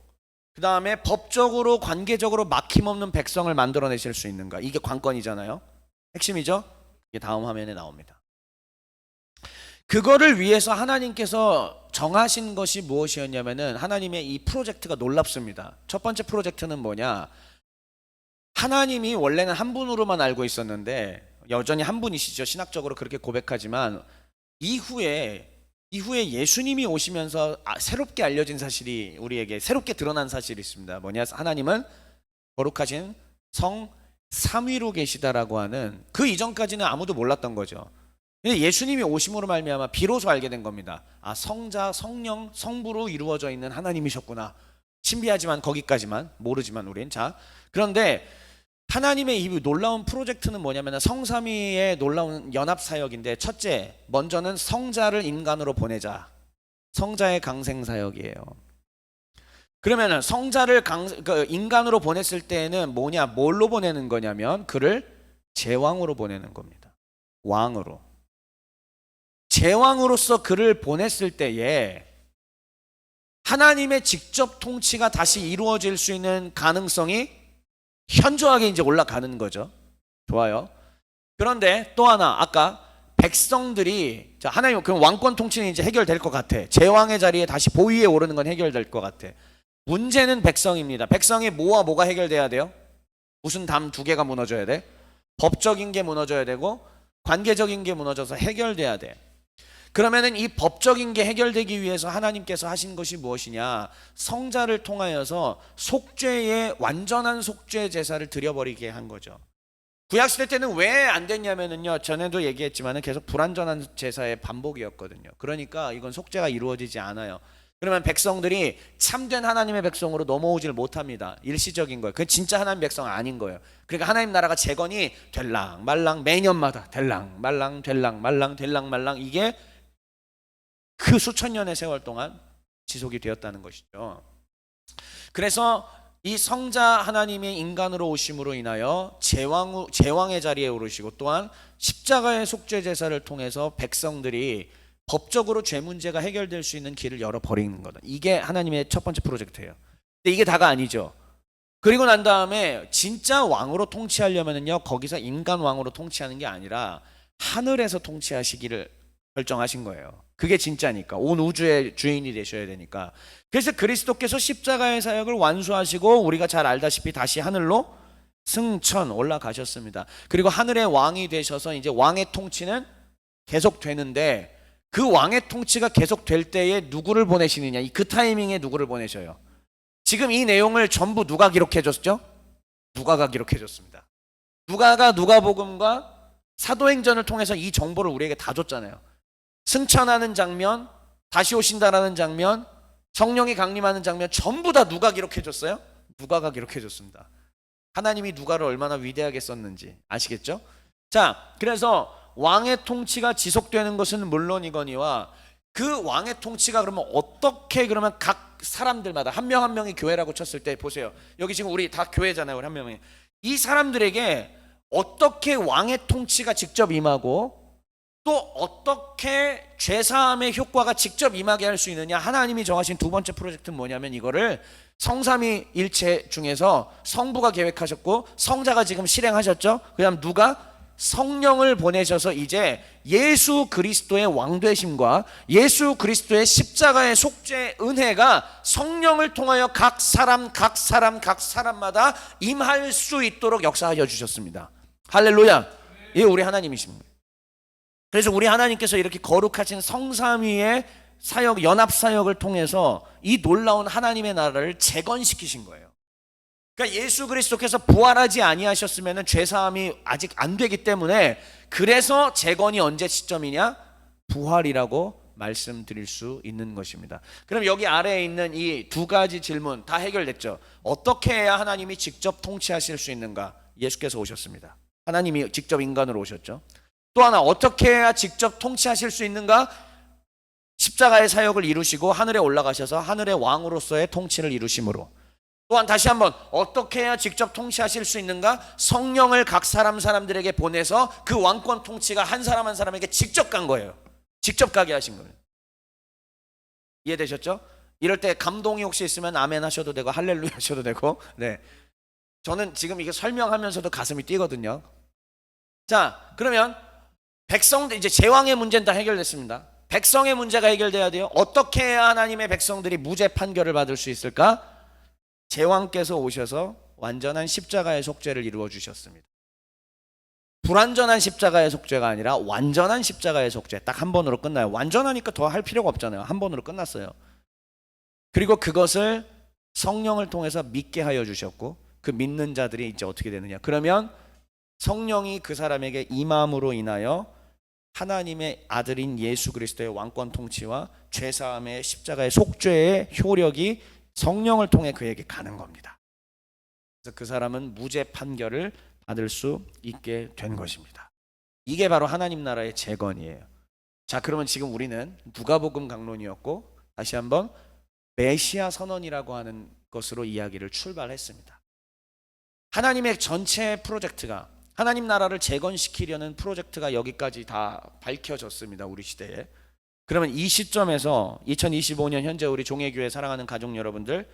그 다음에 법적으로 관계적으로 막힘없는 백성을 만들어내실 수 있는가, 이게 관건이잖아요. 핵심이죠. 이게 다음 화면에 나옵니다. 그거를 위해서 하나님께서 정하신 것이 무엇이었냐면은, 하나님의 이 프로젝트가 놀랍습니다. 첫 번째 프로젝트는 뭐냐? 하나님이 원래는 한 분으로만 알고 있었는데, 여전히 한 분이시죠. 신학적으로 그렇게 고백하지만 이후에 예수님이 오시면서 새롭게 알려진 사실이, 우리에게 새롭게 드러난 사실이 있습니다. 뭐냐? 하나님은 거룩하신 성 삼위로 계시다라고 하는, 그 이전까지는 아무도 몰랐던 거죠. 근데 예수님이 오심으로 말미암아 비로소 알게 된 겁니다. 아, 성자, 성령, 성부로 이루어져 있는 하나님이셨구나. 신비하지만 거기까지만 모르지만 우린. 자, 그런데 하나님의 이 놀라운 프로젝트는 뭐냐면 성삼위의 놀라운 연합 사역인데, 첫째, 먼저는 성자를 인간으로 보내자. 성자의 강생 사역이에요. 그러면 성자를 인간으로 보냈을 때는 뭐냐? 뭘로 보내는 거냐면 그를 제왕으로 보내는 겁니다. 왕으로. 제왕으로서 그를 보냈을 때에 하나님의 직접 통치가 다시 이루어질 수 있는 가능성이 현저하게 이제 올라가는 거죠. 좋아요. 그런데 또 하나, 아까 백성들이, 자, 하나님, 그럼 왕권 통치는 이제 해결될 것 같아. 제왕의 자리에 다시 보위에 오르는 건 해결될 것 같아. 문제는 백성입니다. 백성이 뭐가 해결돼야 돼요? 무슨 담 두 개가 무너져야 돼? 법적인 게 무너져야 되고 관계적인 게 무너져서 해결돼야 돼. 그러면은 이 법적인 게 해결되기 위해서 하나님께서 하신 것이 무엇이냐? 성자를 통하여서 속죄의 완전한 속죄 제사를 드려버리게 한 거죠. 구약시대 때는 왜 안 됐냐면은요, 전에도 얘기했지만은 계속 불완전한 제사의 반복이었거든요. 그러니까 이건 속죄가 이루어지지 않아요. 그러면 백성들이 참된 하나님의 백성으로 넘어오질 못합니다. 일시적인 거예요. 그건 진짜 하나님 백성 아닌 거예요. 그러니까 하나님 나라가 재건이 될랑 말랑 매년마다 될랑 말랑 될랑 말랑 될랑 말랑, 이게 그 수천 년의 세월 동안 지속이 되었다는 것이죠. 그래서 이 성자 하나님이 인간으로 오심으로 인하여 제왕의 자리에 오르시고, 또한 십자가의 속죄 제사를 통해서 백성들이 법적으로 죄 문제가 해결될 수 있는 길을 열어버리는 거다. 이게 하나님의 첫 번째 프로젝트예요. 근데 이게 다가 아니죠. 그리고 난 다음에 진짜 왕으로 통치하려면요, 거기서 인간 왕으로 통치하는 게 아니라 하늘에서 통치하시기를 결정하신 거예요. 그게 진짜니까. 온 우주의 주인이 되셔야 되니까. 그래서 그리스도께서 십자가의 사역을 완수하시고 우리가 잘 알다시피 다시 하늘로 승천 올라가셨습니다. 그리고 하늘의 왕이 되셔서 이제 왕의 통치는 계속 되는데, 그 왕의 통치가 계속 될 때에 누구를 보내시느냐, 그 타이밍에 누구를 보내셔요. 지금 이 내용을 전부 누가 기록해 줬죠? 누가가 기록해 줬습니다. 누가가 누가복음과 사도행전을 통해서 이 정보를 우리에게 다 줬잖아요. 승천하는 장면, 다시 오신다라는 장면, 성령이 강림하는 장면, 전부 다 누가 기록해 줬어요? 누가가 기록해 줬습니다. 하나님이 누가를 얼마나 위대하게 썼는지 아시겠죠? 자, 그래서 왕의 통치가 지속되는 것은 물론이거니와, 그 왕의 통치가 그러면 어떻게, 그러면 각 사람들마다 한 명 한 명이 교회라고 쳤을 때 보세요. 여기 지금 우리 다 교회잖아요. 우리 한 명이. 이 사람들에게 어떻게 왕의 통치가 직접 임하고 또 어떻게 죄사함의 효과가 직접 임하게 할 수 있느냐, 하나님이 정하신 두 번째 프로젝트는 뭐냐면, 이거를 성삼위일체 중에서 성부가 계획하셨고 성자가 지금 실행하셨죠. 그 다음 누가? 성령을 보내셔서 이제 예수 그리스도의 왕되심과 예수 그리스도의 십자가의 속죄 은혜가 성령을 통하여 각 사람마다 임할 수 있도록 역사하여 주셨습니다. 할렐루야. 예, 우리 하나님이십니다. 그래서 우리 하나님께서 이렇게 거룩하신 성삼위의 사역, 연합 사역을 통해서 이 놀라운 하나님의 나라를 재건시키신 거예요. 그러니까 예수 그리스도께서 부활하지 아니하셨으면 죄사함이 아직 안 되기 때문에, 그래서 재건이 언제 시점이냐? 부활이라고 말씀드릴 수 있는 것입니다. 그럼 여기 아래에 있는 이 두 가지 질문 다 해결됐죠. 어떻게 해야 하나님이 직접 통치하실 수 있는가? 예수께서 오셨습니다. 하나님이 직접 인간으로 오셨죠. 또 하나, 어떻게 해야 직접 통치하실 수 있는가? 십자가의 사역을 이루시고 하늘에 올라가셔서 하늘의 왕으로서의 통치를 이루심으로. 또한 다시 한번, 어떻게 해야 직접 통치하실 수 있는가? 성령을 각 사람들에게 보내서 그 왕권 통치가 한 사람 한 사람에게 직접 간 거예요. 직접 가게 하신 거예요. 이해되셨죠? 이럴 때 감동이 혹시 있으면 아멘 하셔도 되고 할렐루야 하셔도 되고. 네, 저는 지금 이게 설명하면서도 가슴이 뛰거든요. 자, 그러면 백성들, 이제 제왕의 문제는 다 해결됐습니다. 백성의 문제가 해결돼야 돼요. 어떻게 해야 하나님의 백성들이 무죄 판결을 받을 수 있을까? 제왕께서 오셔서 완전한 십자가의 속죄를 이루어 주셨습니다. 불완전한 십자가의 속죄가 아니라 완전한 십자가의 속죄, 딱 한 번으로 끝나요. 완전하니까 더 할 필요가 없잖아요. 한 번으로 끝났어요. 그리고 그것을 성령을 통해서 믿게 하여 주셨고, 그 믿는 자들이 이제 어떻게 되느냐? 그러면 성령이 그 사람에게 임함으로 인하여 하나님의 아들인 예수 그리스도의 왕권 통치와 죄사함의 십자가의 속죄의 효력이 성령을 통해 그에게 가는 겁니다. 그래서 그 사람은 무죄 판결을 받을 수 있게 된 것입니다. 이게 바로 하나님 나라의 재건이에요. 자, 그러면 지금 우리는 누가복음 강론이었고, 다시 한번 메시아 선언이라고 하는 것으로 이야기를 출발했습니다. 하나님의 전체 프로젝트가, 하나님 나라를 재건시키려는 프로젝트가 여기까지 다 밝혀졌습니다. 우리 시대에. 그러면 이 시점에서 2025년 현재 우리 종회교회 사랑하는 가족 여러분들,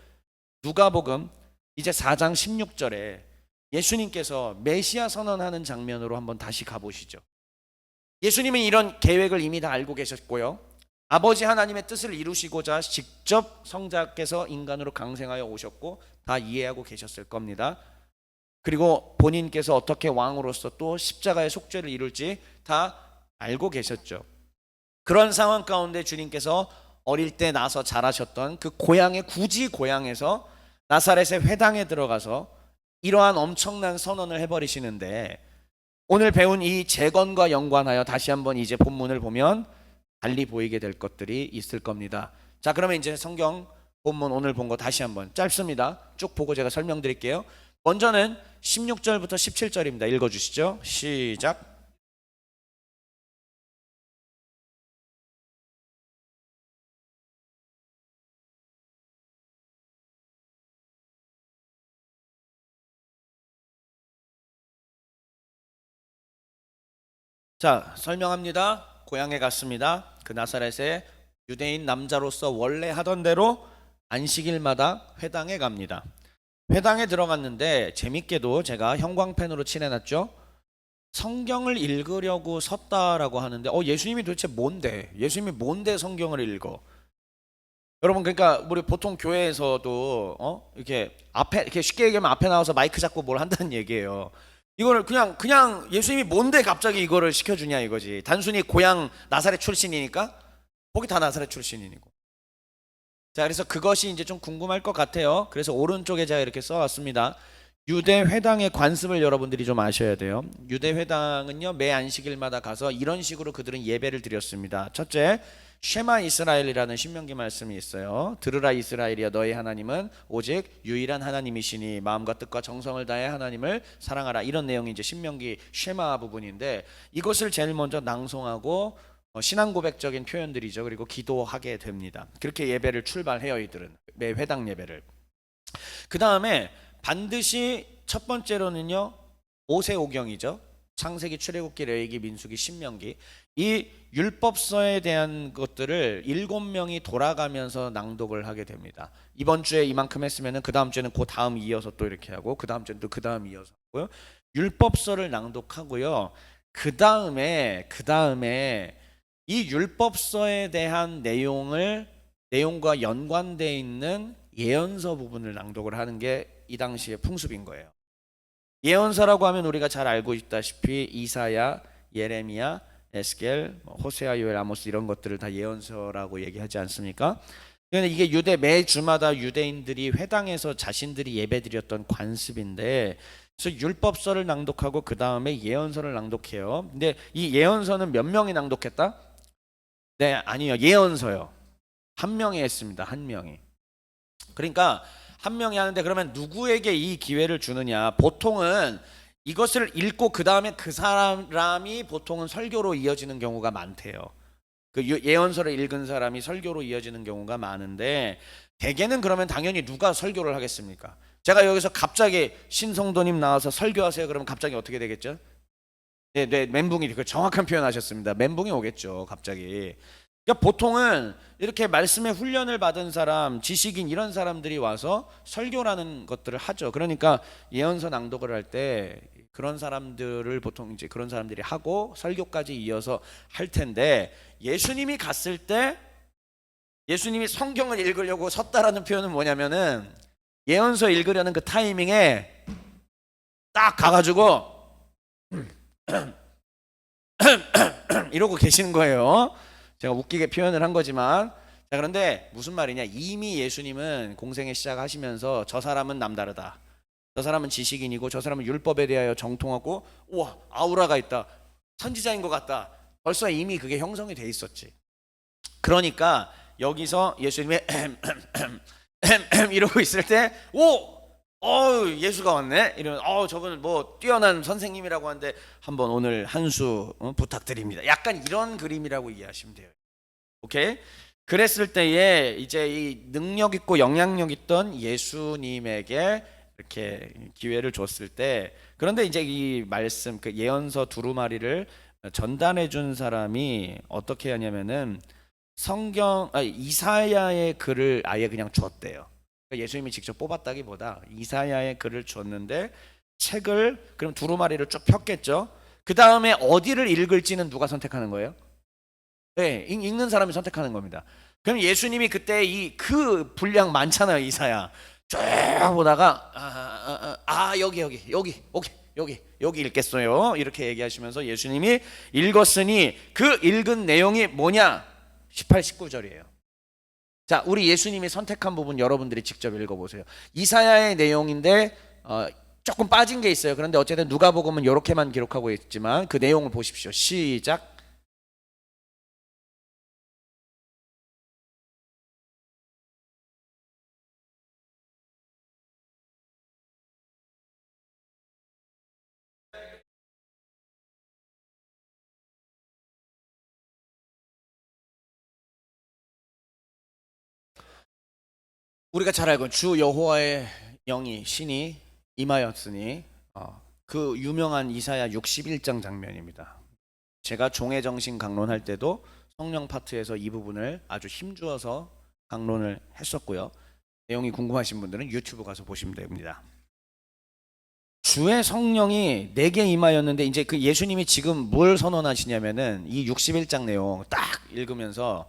누가복음 이제 4장 16절에 예수님께서 메시아 선언하는 장면으로 한번 다시 가보시죠. 예수님은 이런 계획을 이미 다 알고 계셨고요, 아버지 하나님의 뜻을 이루시고자 직접 성자께서 인간으로 강생하여 오셨고 다 이해하고 계셨을 겁니다. 그리고 본인께서 어떻게 왕으로서 또 십자가의 속죄를 이룰지 다 알고 계셨죠. 그런 상황 가운데 주님께서 어릴 때 나서 자라셨던 그 고향의, 굳이 고향에서 나사렛의 회당에 들어가서 이러한 엄청난 선언을 해버리시는데, 오늘 배운 이 재건과 연관하여 다시 한번 이제 본문을 보면 달리 보이게 될 것들이 있을 겁니다. 자, 그러면 이제 성경 본문 오늘 본 거 다시 한번 짧습니다. 쭉 보고 제가 설명드릴게요. 먼저는 16절부터 17절입니다. 읽어주시죠. 시작. 자, 설명합니다. 고향에 갔습니다. 그 나사렛에 유대인 남자로서 원래 하던 대로 안식일마다 회당에 갑니다. 회당에 들어갔는데 재밌게도 제가 형광펜으로 칠해놨죠. 성경을 읽으려고 섰다라고 하는데 예수님이 도대체 뭔데? 예수님이 뭔데 성경을 읽어? 여러분 그러니까 우리 보통 교회에서도 이렇게 앞에 이렇게 쉽게 얘기하면 앞에 나와서 마이크 잡고 뭘 한다는 얘기예요. 이거를 그냥 예수님이 뭔데 갑자기 이거를 시켜주냐 이거지. 단순히 고향 나사렛 출신이니까 거기 다 나사렛 출신이고. 자, 그래서 그것이 이제 좀 궁금할 것 같아요. 그래서 오른쪽에 제가 이렇게 써왔습니다. 유대 회당의 관습을 여러분들이 좀 아셔야 돼요. 유대 회당은요 매 안식일마다 가서 이런 식으로 그들은 예배를 드렸습니다. 첫째, 쉐마 이스라엘이라는 신명기 말씀이 있어요. 들으라 이스라엘이여, 너희 하나님은 오직 유일한 하나님이시니 마음과 뜻과 정성을 다해 하나님을 사랑하라. 이런 내용이 이제 신명기 쉐마 부분인데, 이것을 제일 먼저 낭송하고 신앙 고백적인 표현들이죠. 그리고 기도하게 됩니다. 그렇게 예배를 출발해요. 이들은 매 회당 예배를. 그 다음에 반드시 첫 번째로는요 오세오경이죠. 창세기, 출애굽기, 레위기, 민수기, 신명기, 이 율법서에 대한 것들을 7명이 돌아가면서 낭독을 하게 됩니다. 이번 주에 이만큼 했으면은 그 다음 주에는 그 다음 이어서 또 이렇게 하고, 그 다음 주에는 또 그 다음 이어서 하고요. 율법서를 낭독하고요. 그 다음에 이 율법서에 대한 내용과 연관되어 있는 예언서 부분을 낭독을 하는 게 이 당시의 풍습인 거예요. 예언서라고 하면 우리가 잘 알고 있다시피 이사야, 예레미야, 에스겔, 호세아, 요엘, 아모스 이런 것들을 다 예언서라고 얘기하지 않습니까? 그런데 이게 매 주마다 유대인들이 회당에서 자신들이 예배드렸던 관습인데, 그래서 율법서를 낭독하고 그 다음에 예언서를 낭독해요. 근데 이 예언서는 몇 명이 낭독했다? 네, 아니요. 예언서요. 한 명이 했습니다. 한 명이. 그러니까 한 명이 하는데, 그러면 누구에게 이 기회를 주느냐? 보통은 이것을 읽고 그 다음에 그 사람이 보통은 설교로 이어지는 경우가 많대요. 그 예언서를 읽은 사람이 설교로 이어지는 경우가 많은데, 대개는 그러면 당연히 누가 설교를 하겠습니까? 제가 여기서 갑자기 신성도님 나와서 설교하세요 그러면 갑자기 어떻게 되겠죠? 네, 멘붕이, 그 정확한 표현하셨습니다. 멘붕이 오겠죠, 갑자기. 그러니까 보통은 이렇게 말씀의 훈련을 받은 사람, 지식인 이런 사람들이 와서 설교라는 것들을 하죠. 그러니까 예언서 낭독을 할 때 그런 사람들을 보통 이제 그런 사람들이 하고 설교까지 이어서 할 텐데, 예수님이 갔을 때 예수님이 성경을 읽으려고 섰다라는 표현은 뭐냐면은 예언서 읽으려는 그 타이밍에 딱 가가지고 이러고 계시는 거예요. 제가 웃기게 표현을 한 거지만, 자, 그런데 무슨 말이냐? 이미 예수님은 공생애 시작하시면서 저 사람은 남다르다, 저 사람은 지식인이고 저 사람은 율법에 대하여 정통하고, 우와, 아우라가 있다, 선지자인 것 같다, 벌써 이미 그게 형성이 돼 있었지. 그러니까 여기서 예수님이 이러고 있을 때, 예수가 왔네. 이러면 저분은 뭐 뛰어난 선생님이라고 하는데 한번 오늘 한 수 부탁드립니다. 약간 이런 그림이라고 이해하시면 돼요. 오케이? 그랬을 때에 이제 이 능력 있고 영향력 있던 예수님에게 이렇게 기회를 줬을 때, 그런데 이제 이 말씀, 그 예언서 두루마리를 전달해 준 사람이 어떻게 하냐면은 이사야의 글을 아예 그냥 줬대요. 예수님이 직접 뽑았다기보다 이사야의 글을 줬는데, 책을 그럼 두루마리를 쭉 폈겠죠. 그 다음에 어디를 읽을지는 누가 선택하는 거예요? 네, 읽는 사람이 선택하는 겁니다. 그럼 예수님이 그때 그 분량 많잖아요. 이사야 쭉 보다가 여기 읽겠어요 이렇게 얘기하시면서 예수님이 읽었으니, 그 읽은 내용이 뭐냐? 18, 19절이에요. 자, 우리 예수님이 선택한 부분 여러분들이 직접 읽어보세요. 이사야의 내용인데 조금 빠진 게 있어요. 그런데 어쨌든 누가복음은 이렇게만 기록하고 있지만 그 내용을 보십시오. 시작. 우리가 잘 알고 주 여호와의 영이 신이 임하였으니, 그 유명한 이사야 61장 장면입니다. 제가 종의 정신 강론할 때도 성령 파트에서 이 부분을 아주 힘주어서 강론을 했었고요. 내용이 궁금하신 분들은 유튜브 가서 보시면 됩니다. 주의 성령이 내게 임하였는데, 이제 그 예수님이 지금 뭘 선언하시냐면은 이 61장 내용 딱 읽으면서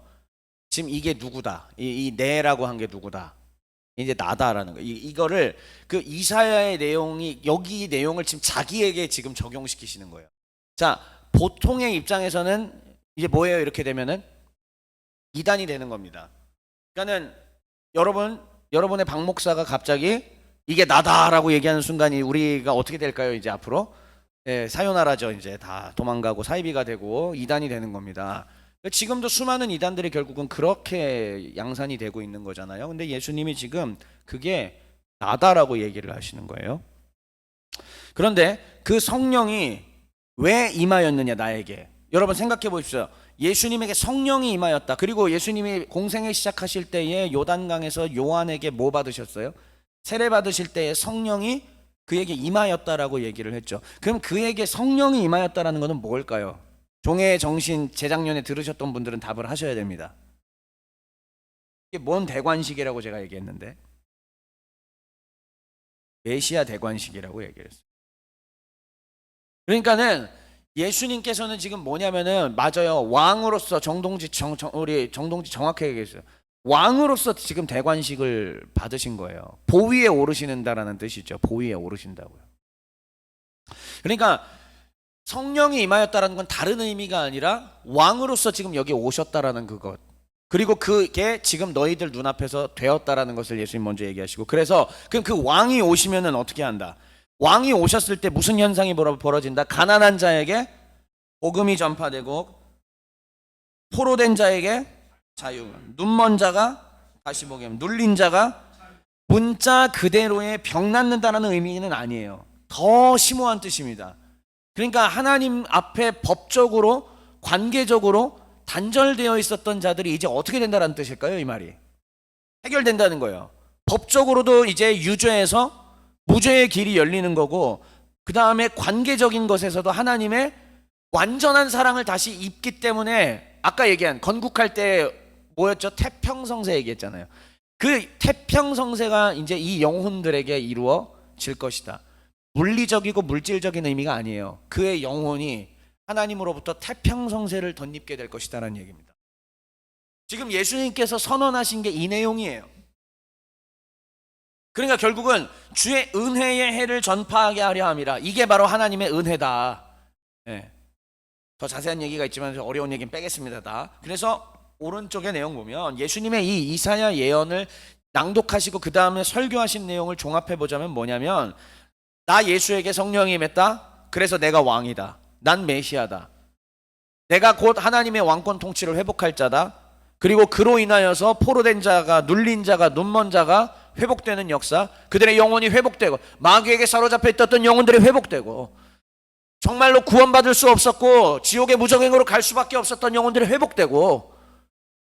지금 이게 누구다, 이 내라고 한 게 누구다, 이제 나다라는 거. 이거를 그 이사야의 내용이, 여기 내용을 지금 자기에게 지금 적용시키시는 거예요. 자, 보통의 입장에서는 이제 뭐예요? 이렇게 되면은 이단이 되는 겁니다. 그러니까는 여러분의 박 목사가 갑자기 이게 나다라고 얘기하는 순간이 우리가 어떻게 될까요? 이제 앞으로 사요나라죠. 이제 다 도망가고 사이비가 되고 이단이 되는 겁니다. 지금도 수많은 이단들이 결국은 그렇게 양산이 되고 있는 거잖아요. 근데 예수님이 지금 그게 나다라고 얘기를 하시는 거예요. 그런데 그 성령이 왜 임하였느냐, 나에게. 여러분 생각해 보십시오. 예수님에게 성령이 임하였다. 그리고 예수님이 공생을 시작하실 때에 요단강에서 요한에게 뭐 받으셨어요? 세례 받으실 때에 성령이 그에게 임하였다라고 얘기를 했죠. 그럼 그에게 성령이 임하였다라는 것은 뭘까요? 종의 정신 재작년에 들으셨던 분들은 답을 하셔야 됩니다. 이게 뭔 대관식이라고 제가 얘기했는데, 메시아 대관식이라고 얘기했어요. 그러니까는 예수님께서는 지금 뭐냐면은, 맞아요, 왕으로서 우리 정동지 정확하게 얘기했어요. 왕으로서 지금 대관식을 받으신 거예요. 보위에 오르신다라는 뜻이죠. 보위에 오르신다고요. 그러니까 성령이 임하였다라는 건 다른 의미가 아니라 왕으로서 지금 여기 오셨다라는 그것, 그리고 그게 지금 너희들 눈앞에서 되었다라는 것을 예수님 먼저 얘기하시고, 그래서 그럼 그 왕이 오시면은 어떻게 한다? 왕이 오셨을 때 무슨 현상이 벌어진다? 가난한 자에게 복음이 전파되고, 포로된 자에게 자유, 눈먼 자가 다시 보게 하면, 눌린 자가, 문자 그대로의 병 낫는다는 의미는 아니에요. 더 심오한 뜻입니다. 그러니까 하나님 앞에 법적으로, 관계적으로 단절되어 있었던 자들이 이제 어떻게 된다는 뜻일까요? 이 말이 해결된다는 거예요. 법적으로도 이제 유죄에서 무죄의 길이 열리는 거고, 그 다음에 관계적인 것에서도 하나님의 완전한 사랑을 다시 입기 때문에, 아까 얘기한 건국할 때 뭐였죠? 태평성세 얘기했잖아요. 그 태평성세가 이제 이 영혼들에게 이루어질 것이다. 물리적이고 물질적인 의미가 아니에요. 그의 영혼이 하나님으로부터 태평성세를 덧입게 될 것이다라는 얘기입니다. 지금 예수님께서 선언하신 게 이 내용이에요. 그러니까 결국은 주의 은혜의 해를 전파하게 하려 함이라. 이게 바로 하나님의 은혜다. 더 자세한 얘기가 있지만 어려운 얘기는 빼겠습니다. 다. 그래서 오른쪽의 내용 보면 예수님의 이 이사야 예언을 낭독하시고 그 다음에 설교하신 내용을 종합해 보자면 뭐냐면, 나 예수에게 성령이 임했다. 그래서 내가 왕이다. 난 메시아다. 내가 곧 하나님의 왕권 통치를 회복할 자다. 그리고 그로 인하여서 포로된 자가, 눌린 자가, 눈먼 자가 회복되는 역사, 그들의 영혼이 회복되고, 마귀에게 사로잡혀 있었던 영혼들이 회복되고, 정말로 구원받을 수 없었고 지옥의 무정행으로 갈 수밖에 없었던 영혼들이 회복되고,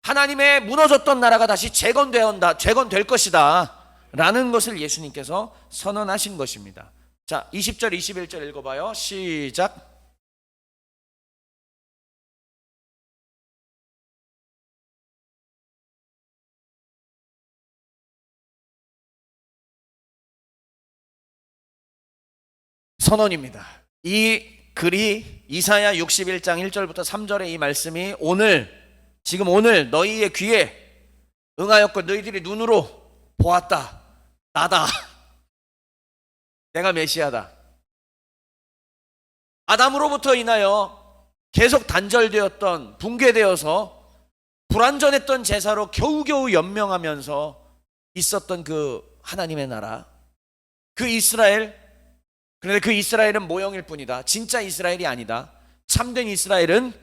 하나님의 무너졌던 나라가 다시 재건될 것이다 라는 것을 예수님께서 선언하신 것입니다. 자, 20절 21절 읽어봐요. 시작. 선언입니다. 이 글이 이사야 61장 1절부터 3절의 이 말씀이 지금 오늘 너희의 귀에 응하였고 너희들이 눈으로 보았다. 나다. 내가 메시아다. 아담으로부터 인하여 계속 단절되었던, 붕괴되어서 불완전했던 제사로 겨우겨우 연명하면서 있었던 그 하나님의 나라, 그 이스라엘. 그런데 그 이스라엘은 모형일 뿐이다. 진짜 이스라엘이 아니다. 참된 이스라엘은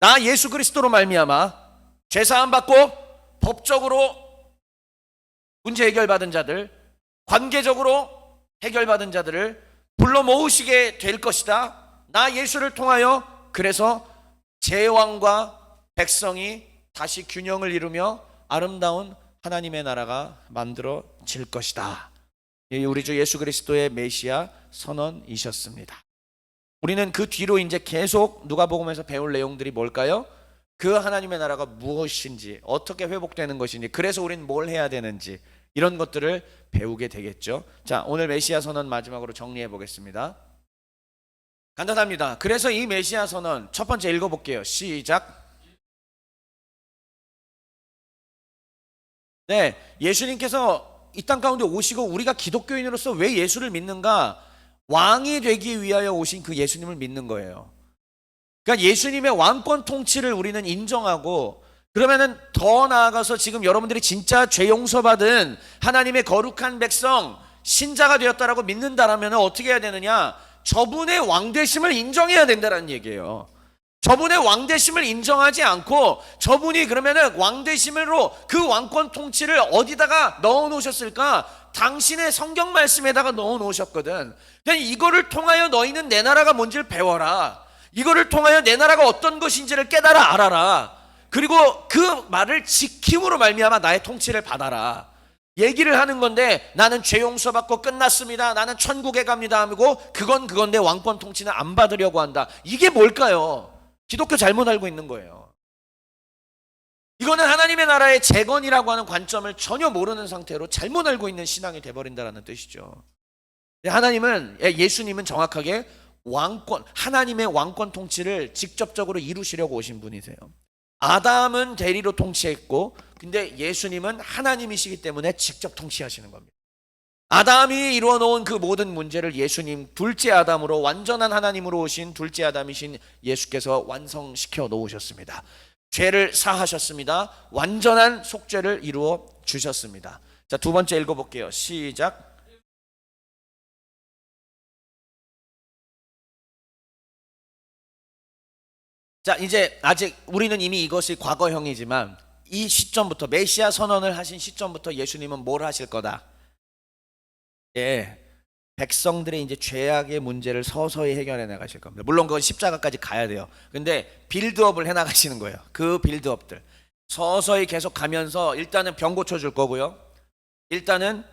나 예수 그리스도로 말미암아 죄사함 받고 법적으로 문제 해결받은 자들, 관계적으로 해결받은 자들을 불러 모으시게 될 것이다. 나 예수를 통하여. 그래서 제왕과 백성이 다시 균형을 이루며 아름다운 하나님의 나라가 만들어질 것이다. 우리 주 예수 그리스도의 메시아 선언이셨습니다. 우리는 그 뒤로 이제 계속 누가복음에서 배울 내용들이 뭘까요? 그 하나님의 나라가 무엇인지, 어떻게 회복되는 것인지, 그래서 우리는 뭘 해야 되는지, 이런 것들을 배우게 되겠죠. 자, 오늘 메시아 선언 마지막으로 정리해 보겠습니다. 간단합니다. 그래서 이 메시아 선언 첫 번째 읽어볼게요. 시작. 네, 예수님께서 이 땅 가운데 오시고 우리가 기독교인으로서 왜 예수를 믿는가? 왕이 되기 위하여 오신 그 예수님을 믿는 거예요. 그러니까 예수님의 왕권 통치를 우리는 인정하고, 그러면은 더 나아가서 지금 여러분들이 진짜 죄 용서받은 하나님의 거룩한 백성, 신자가 되었다라고 믿는다라면 어떻게 해야 되느냐? 저분의 왕되심을 인정해야 된다는 얘기예요. 저분의 왕되심을 인정하지 않고 저분이 그러면은 왕되심으로 그 왕권 통치를 어디다가 넣어 놓으셨을까? 당신의 성경 말씀에다가 넣어 놓으셨거든. 그러니까 이거를 통하여 너희는 내 나라가 뭔지를 배워라. 이거를 통하여 내 나라가 어떤 것인지를 깨달아 알아라. 그리고 그 말을 지킴으로 말미암아 나의 통치를 받아라. 얘기를 하는 건데, 나는 죄 용서받고 끝났습니다, 나는 천국에 갑니다 하고 그건 그건데 왕권 통치는 안 받으려고 한다. 이게 뭘까요? 기독교 잘못 알고 있는 거예요. 이거는 하나님의 나라의 재건이라고 하는 관점을 전혀 모르는 상태로 잘못 알고 있는 신앙이 돼버린다는 뜻이죠. 하나님은, 예수님은 정확하게 왕권, 하나님의 왕권 통치를 직접적으로 이루시려고 오신 분이세요. 아담은 대리로 통치했고, 근데 예수님은 하나님이시기 때문에 직접 통치하시는 겁니다. 아담이 이루어 놓은 그 모든 문제를 예수님, 둘째 아담으로, 완전한 하나님으로 오신 둘째 아담이신 예수께서 완성시켜 놓으셨습니다. 죄를 사하셨습니다. 완전한 속죄를 이루어 주셨습니다. 자, 두 번째 읽어볼게요. 시작. 자, 이제 아직 우리는 이미 이것이 과거형이지만 이 시점부터, 메시아 선언을 하신 시점부터 예수님은 뭘 하실 거다? 예, 백성들의 이제 죄악의 문제를 서서히 해결해 나가실 겁니다. 물론 그건 십자가까지 가야 돼요. 근데 빌드업을 해 나가시는 거예요. 그 빌드업들 서서히 계속 가면서 일단은 병 고쳐줄 거고요, 일단은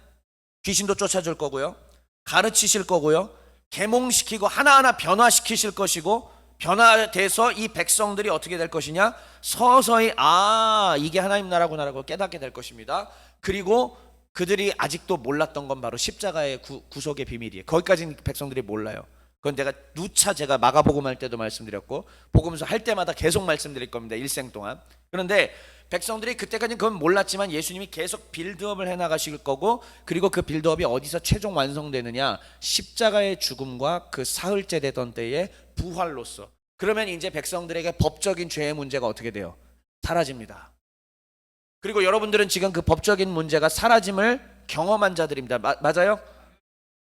귀신도 쫓아줄 거고요, 가르치실 거고요, 계몽시키고 하나하나 변화시키실 것이고, 변화돼서 이 백성들이 어떻게 될 것이냐? 서서히 이게 하나님 나라구나라고 깨닫게 될 것입니다. 그리고 그들이 아직도 몰랐던 건 바로 십자가의 구속의 비밀이에요. 거기까지는 백성들이 몰라요. 그건 내가 누차 제가 마가복음 할 때도 말씀드렸고 복음서 할 때마다 계속 말씀드릴 겁니다. 일생 동안. 그런데 백성들이 그때까지는 그건 몰랐지만 예수님이 계속 빌드업을 해나가실 거고, 그리고 그 빌드업이 어디서 최종 완성되느냐? 십자가의 죽음과 그 사흘째 되던 때의 부활로서. 그러면 이제 백성들에게 법적인 죄의 문제가 어떻게 돼요? 사라집니다. 그리고 여러분들은 지금 그 법적인 문제가 사라짐을 경험한 자들입니다. 맞아요?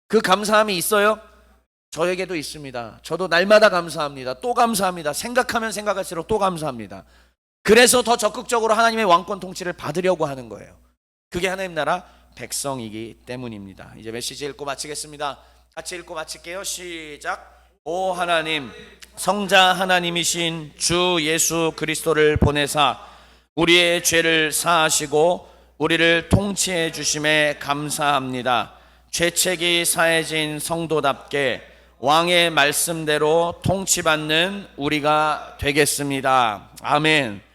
그 감사함이 있어요? 저에게도 있습니다. 저도 날마다 감사합니다. 또 감사합니다. 생각하면 생각할수록 또 감사합니다. 그래서 더 적극적으로 하나님의 왕권 통치를 받으려고 하는 거예요. 그게 하나님 나라 백성이기 때문입니다. 이제 메시지 읽고 마치겠습니다. 같이 읽고 마칠게요. 시작. 오 하나님, 성자 하나님이신 주 예수 그리스도를 보내사 우리의 죄를 사하시고 우리를 통치해 주심에 감사합니다. 죄책이 사해진 성도답게 왕의 말씀대로 통치받는 우리가 되겠습니다. 아멘.